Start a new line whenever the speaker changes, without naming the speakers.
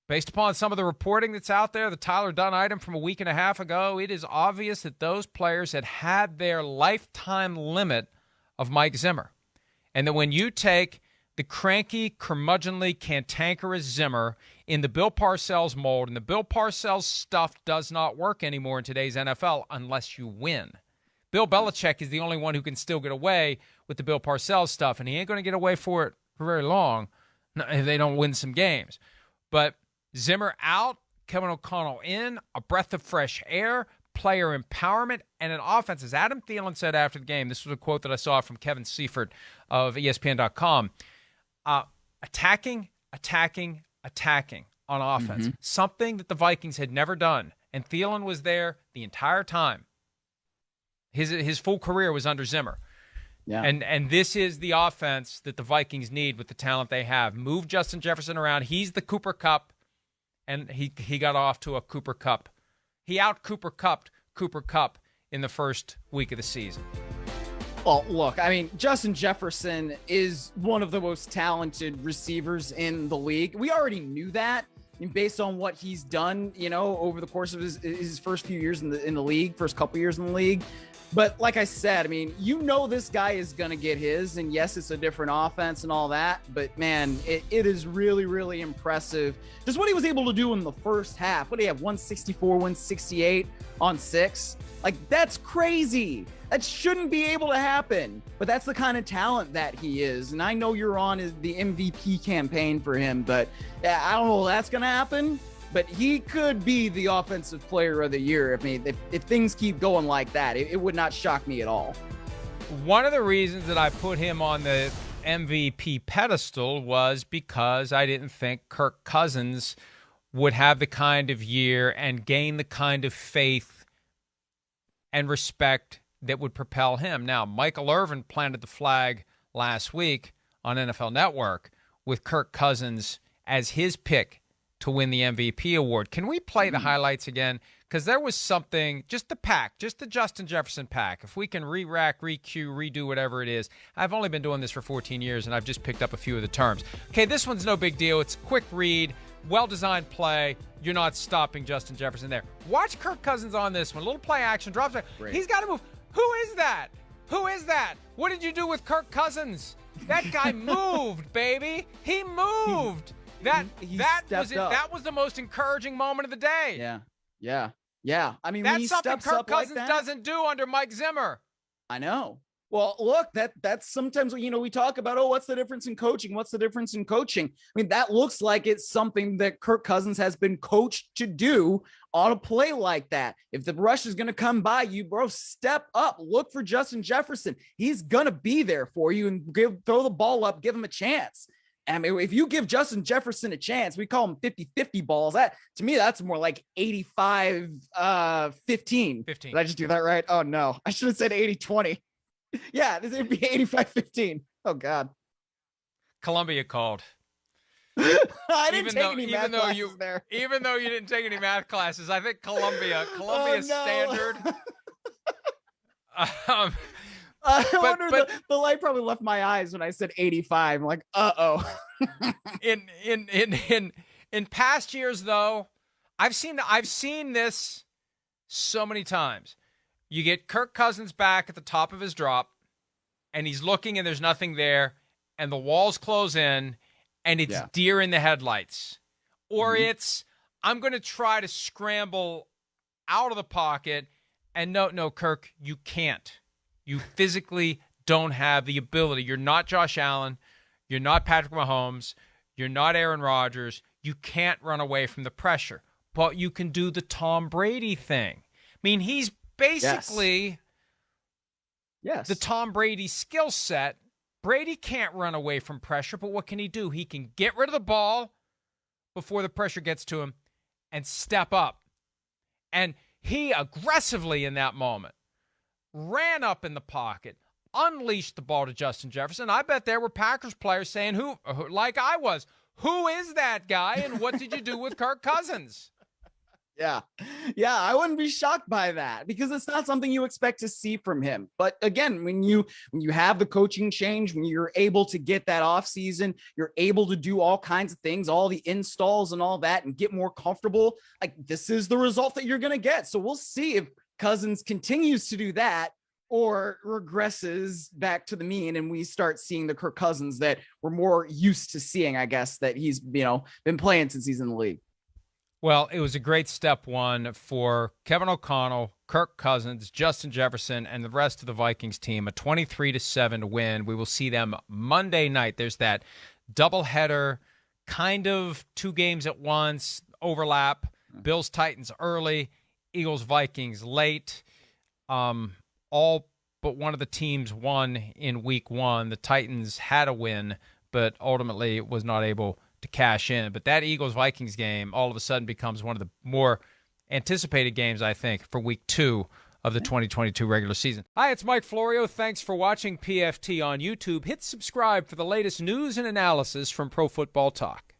Based upon some of the reporting that's out there, the Tyler Dunn item from a week and a half ago, it is obvious that those players had their lifetime limit of Mike Zimmer. And that when you take the cranky, curmudgeonly, cantankerous Zimmer in the Bill Parcells mold, and the Bill Parcells stuff does not work anymore in today's NFL unless you win. Bill Belichick is the only one who can still get away with the Bill Parcells stuff, and he ain't going to get away for it for very long if they don't win some games. But Zimmer out, Kevin O'Connell in, a breath of fresh air, player empowerment, and an offense. As Adam Thielen said after the game, this was a quote that I saw from Kevin Seifert of ESPN.com, attacking on offense, something that the Vikings had never done. And Thielen was there the entire time. His full career was under Zimmer. Yeah. And this is the offense that the Vikings need with the talent they have. Move Justin Jefferson around. He's the Cooper Kupp, and he got off to a Cooper Kupp. He out-Cooper Kupped Cooper Kupp in the first week of the season.
Well, look, I mean, Justin Jefferson is one of the most talented receivers in the league. We already knew that. I mean, based on what he's done, over the course of his first few years in the league, first couple years in the league. But like I said, I mean, this guy is going to get his, and yes, it's a different offense and all that, but man, it is really, really impressive. Just what he was able to do in the first half. What do you have, 164, 168 on 6? Like, that's crazy. That shouldn't be able to happen, but that's the kind of talent that he is. And I know you're on the MVP campaign for him, but I don't know if that's going to happen. But he could be the offensive player of the year. I mean, if things keep going like that, it would not shock me at all.
One of the reasons that I put him on the MVP pedestal was because I didn't think Kirk Cousins would have the kind of year and gain the kind of faith and respect that would propel him. Now, Michael Irvin planted the flag last week on NFL Network with Kirk Cousins as his pick to win the MVP award. Can we play the highlights again? Because there was something, just the Justin Jefferson pack. If we can re-rack, re-cue, redo whatever it is. I've only been doing this for 14 years, and I've just picked up a few of the terms. Okay, this one's no big deal. It's a quick read, well-designed play. You're not stopping Justin Jefferson there. Watch Kirk Cousins on this one. Little play action, drops it. He's got to move. Who is that? Who is that? What did you do with Kirk Cousins? That guy moved, baby. He moved. That was it. That was the most encouraging moment of the day.
Yeah. I mean,
that's something Kirk Cousins doesn't do under Mike Zimmer.
I know. Well, look, that's sometimes, we talk about, what's the difference in coaching? What's the difference in coaching? I mean, that looks like it's something that Kirk Cousins has been coached to do on a play like that. If the rush is going to come by you, bro, step up, look for Justin Jefferson. He's going to be there for you and throw the ball up, give him a chance. I mean, if you give Justin Jefferson a chance, we call him 50-50 balls. That, to me, that's more like 85-15.
15.
Did I just do that right? Oh, no. I should have said 80-20. Yeah, this would be 85-15. Oh, God.
Columbia called.
I didn't take any math classes there.
Even though you didn't take any math classes, I think Columbia Standard.
The light probably left my eyes when I said 85. I'm like, uh-oh.
In past years, though, I've seen this so many times. You get Kirk Cousins back at the top of his drop, and he's looking, and there's nothing there, and the walls close in, and it's deer in the headlights. Or it's, I'm going to try to scramble out of the pocket, and no, Kirk, you can't. You physically don't have the ability. You're not Josh Allen. You're not Patrick Mahomes. You're not Aaron Rodgers. You can't run away from the pressure. But you can do the Tom Brady thing. I mean, he's basically the Tom Brady skill set. Brady can't run away from pressure, but what can he do? He can get rid of the ball before the pressure gets to him and step up. And he aggressively in that moment ran up in the pocket, unleashed the ball to Justin Jefferson. I bet there were Packers players saying, who like I was, who is that guy and what did you do with Kirk Cousins?
Yeah. Yeah. I wouldn't be shocked by that because it's not something you expect to see from him. But again, when you have the coaching change, when you're able to get that off season, you're able to do all kinds of things, all the installs and all that, and get more comfortable. Like, this is the result that you're going to get. So we'll see if Cousins continues to do that or regresses back to the mean, and we start seeing the Kirk Cousins that we're more used to seeing, I guess, that he's, been playing since he's in the league.
Well, it was a great step one for Kevin O'Connell, Kirk Cousins, Justin Jefferson, and the rest of the Vikings team. A 23-7 win. We will see them Monday night. There's that doubleheader, kind of two games at once, overlap. Bills-Titans early, Eagles-Vikings late. All but one of the teams won in week one. The Titans had a win, but ultimately was not able to cash in. But that Eagles-Vikings game all of a sudden becomes one of the more anticipated games, I think, for week 2 of the 2022 regular season. Hi, it's Mike Florio. Thanks for watching PFT on YouTube. Hit subscribe for the latest news and analysis from Pro Football Talk.